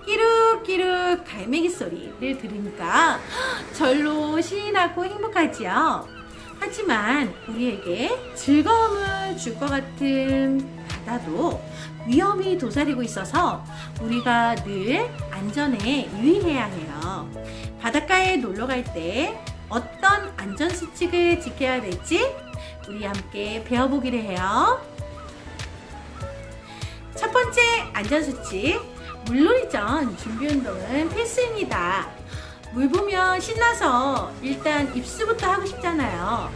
끼룩끼룩 갈매기 소리를 들으니까 절로 신이 나고 행복하지요. 하지만 우리에게 즐거움을 줄 것 같은 바다도 위험이 도사리고 있어서 우리가 늘 안전에 유의해야 해요. 바닷가에 놀러 갈 때 어떤 안전수칙을 지켜야 될지 우리 함께 배워보기로 해요. 첫 번째 안전수칙, 물놀이 전 준비운동은 필수입니다. 물 보면 신나서 일단 입수부터 하고 싶잖아요.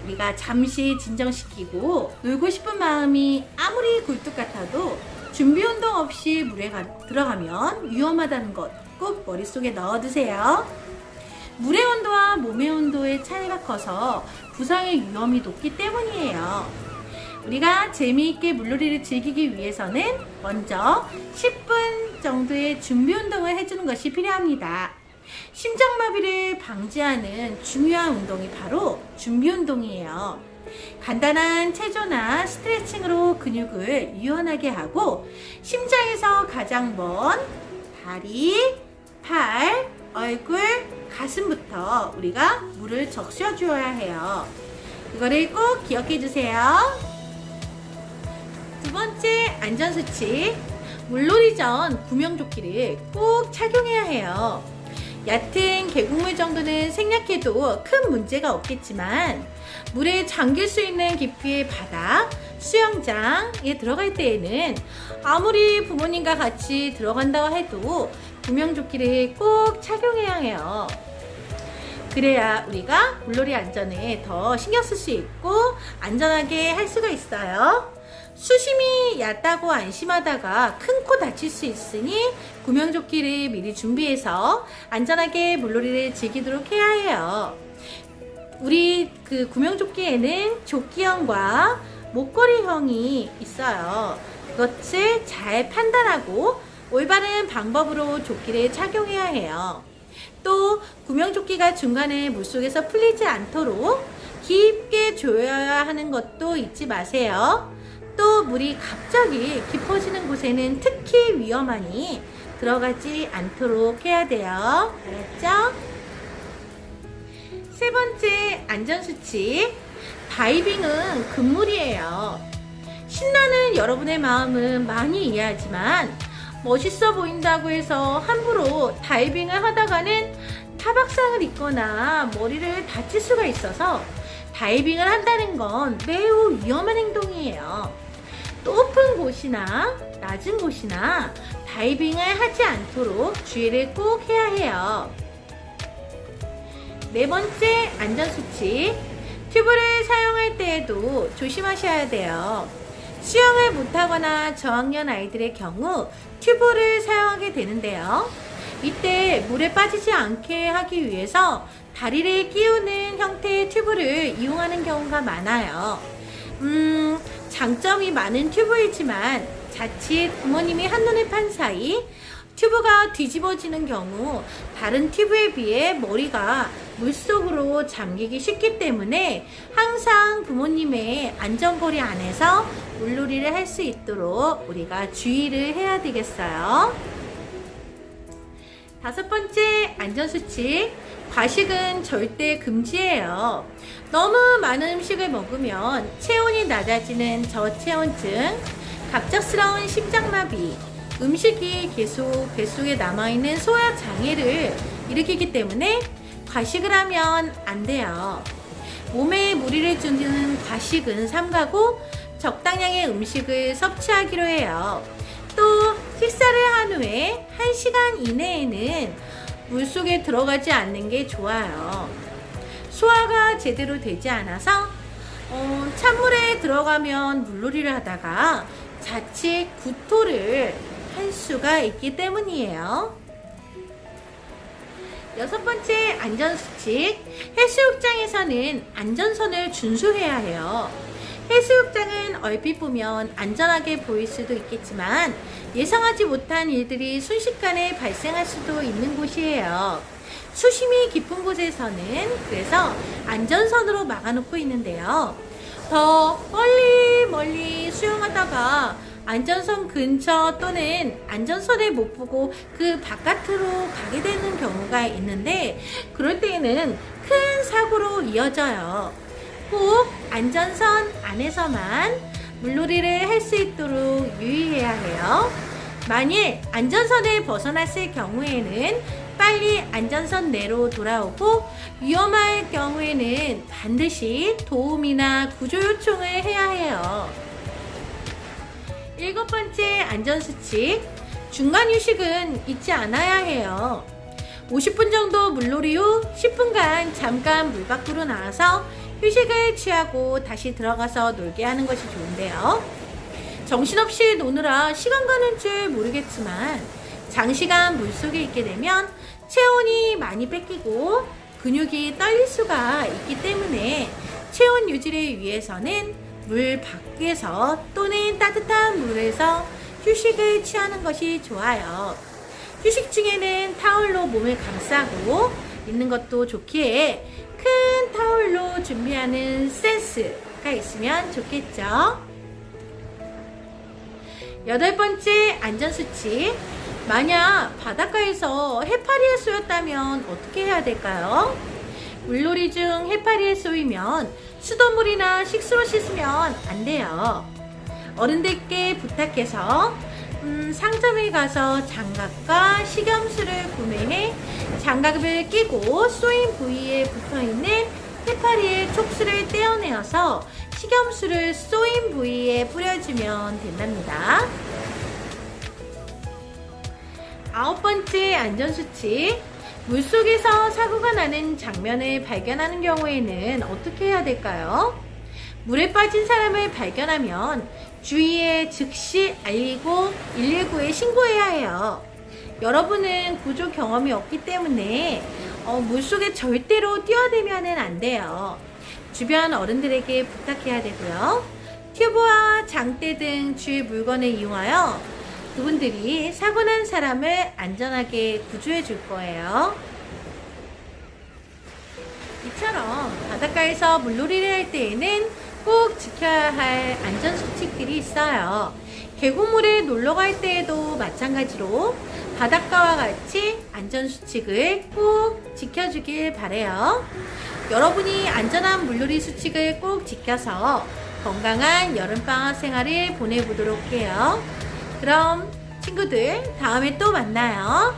우리가 잠시 진정시키고 놀고 싶은 마음이 아무리 굴뚝 같아도 준비운동 없이 물에 들어가면 위험하다는 것 꼭 머릿속에 넣어두세요. 물의 온도와 몸의 온도의 차이가 커서 부상의 위험이 높기 때문이에요. 우리가 재미있게 물놀이를 즐기기 위해서는 먼저 10분 정도의 준비운동을 해주는 것이 필요합니다. 심장마비를 방지하는 중요한 운동이 바로 준비운동이에요. 간단한 체조나 스트레칭으로 근육을 유연하게 하고 심장에서 가장 먼 다리, 팔, 얼굴, 가슴부터 우리가 물을 적셔주어야 해요. 이거를 꼭 기억해 주세요. 두 번째 안전수칙, 물놀이 전 구명조끼를 꼭 착용해야 해요. 얕은 계곡물 정도는 생략해도 큰 문제가 없겠지만 물에 잠길 수 있는 깊이의 바다, 수영장에 들어갈 때에는 아무리 부모님과 같이 들어간다고 해도 구명조끼를 꼭 착용해야 해요. 그래야 우리가 물놀이 안전에 더 신경 쓸 수 있고 안전하게 할 수가 있어요. 수심이 얕다고 안심하다가 큰 코 다칠 수 있으니 구명조끼를 미리 준비해서 안전하게 물놀이를 즐기도록 해야 해요. 우리 그 구명조끼에는 조끼형과 목걸이형이 있어요. 그것을 잘 판단하고 올바른 방법으로 조끼를 착용해야 해요. 또 구명조끼가 중간에 물속에서 풀리지 않도록 깊게 조여야 하는 것도 잊지 마세요. 또 물이 갑자기 깊어지는 곳에는 특히 위험하니 들어가지 않도록 해야 돼요. 알았죠? 세 번째 안전수칙, 다이빙은 금물이에요. 신나는 여러분의 마음은 많이 이해하지만 멋있어 보인다고 해서 함부로 다이빙을 하다가는 타박상을 입거나 머리를 다칠 수가 있어서 다이빙을 한다는 건 매우 위험한 행동이에요. 높은 곳이나 낮은 곳이나 다이빙을 하지 않도록 주의를 꼭 해야 해요. 네 번째 안전수칙, 튜브를 사용할 때에도 조심하셔야 돼요. 수영을 못하거나 저학년 아이들의 경우 튜브를 사용하게 되는데요. 이때 물에 빠지지 않게 하기 위해서 다리를 끼우는 형태의 튜브를 이용하는 경우가 많아요. 장점이 많은 튜브이지만 자칫 부모님이 한눈에 판 사이 튜브가 뒤집어지는 경우 다른 튜브에 비해 머리가 물속으로 잠기기 쉽기 때문에 항상 부모님의 안전거리 안에서 물놀이를 할 수 있도록 우리가 주의를 해야 되겠어요. 다섯 번째 안전수칙, 과식은 절대 금지예요. 너무 많은 음식을 먹으면 체온이 낮아지는 저체온증, 갑작스러운 심장마비, 음식이 계속 뱃속에 남아있는 소화장애를 일으키기 때문에 과식을 하면 안 돼요. 몸에 무리를 주는 과식은 삼가고 적당량의 음식을 섭취하기로 해요. 또 식사를 한 후에 1시간 이내에는 물속에 들어가지 않는 게 좋아요. 소화가 제대로 되지 않아서 찬물에 들어가면 물놀이를 하다가 자칫 구토를 할 수가 있기 때문이에요. 여섯 번째 안전수칙, 해수욕장에서는 안전선을 준수해야 해요. 해수욕장은 얼핏 보면 안전하게 보일 수도 있겠지만 예상하지 못한 일들이 순식간에 발생할 수도 있는 곳이에요. 수심이 깊은 곳에서는 그래서 안전선으로 막아놓고 있는데요. 더 멀리 수영하다가 안전선 근처 또는 안전선을 못 보고 그 바깥으로 가게 되는 경우가 있는데 그럴 때에는 큰 사고로 이어져요. 꼭 안전선 안에서만 물놀이를 할 수 있도록 유의해야 해요. 만일 안전선을 벗어났을 경우에는 빨리 안전선 내로 돌아오고 위험할 경우에는 반드시 도움이나 구조 요청을 해야 해요. 7번째 안전수칙, 중간 휴식은 잊지 않아야 해요. 50분 정도 물놀이 후 10분간 잠깐 물 밖으로 나와서 휴식을 취하고 다시 들어가서 놀게 하는 것이 좋은데요. 정신없이 노느라 시간 가는 줄 모르겠지만 장시간 물속에 있게 되면 체온이 많이 뺏기고 근육이 떨릴 수가 있기 때문에 체온 유지를 위해서는 물 밖에서 또는 따뜻한 물에서 휴식을 취하는 것이 좋아요. 휴식 중에는 타올로 몸을 감싸고 있는 것도 좋기에 큰 타올로 준비하는 센스가 있으면 좋겠죠. 8번째 안전수칙, 만약 바닷가에서 해파리에 쏘였다면 어떻게 해야 될까요? 물놀이 중 해파리에 쏘이면 수돗물이나 식수로 씻으면 안 돼요. 어른들께 부탁해서 상점에 가서 장갑과 식염수를 구매해 장갑을 끼고 쏘인 부위에 붙어있는 해파리의 촉수를 떼어내어서 식염수를 쏘인 부위에 뿌려주면 된답니다. 9번째 안전수칙, 물속에서 사고가 나는 장면을 발견하는 경우에는 어떻게 해야 될까요? 물에 빠진 사람을 발견하면 주위에 즉시 알리고 119에 신고해야 해요. 여러분은 구조 경험이 없기 때문에 물속에 절대로 뛰어들면 안 돼요. 주변 어른들에게 부탁해야 되고요. 튜브와 장대 등 주위 물건을 이용하여 그분들이 사고난 사람을 안전하게 구조해 줄 거예요. 이처럼 바닷가에서 물놀이를 할 때에는 꼭 지켜야 할 안전수칙들이 있어요. 계곡물에 놀러 갈 때에도 마찬가지로 바닷가와 같이 안전수칙을 꼭 지켜주길 바래요. 여러분이 안전한 물놀이 수칙을 꼭 지켜서 건강한 여름방학 생활을 보내보도록 해요. 그럼 친구들 다음에 또 만나요.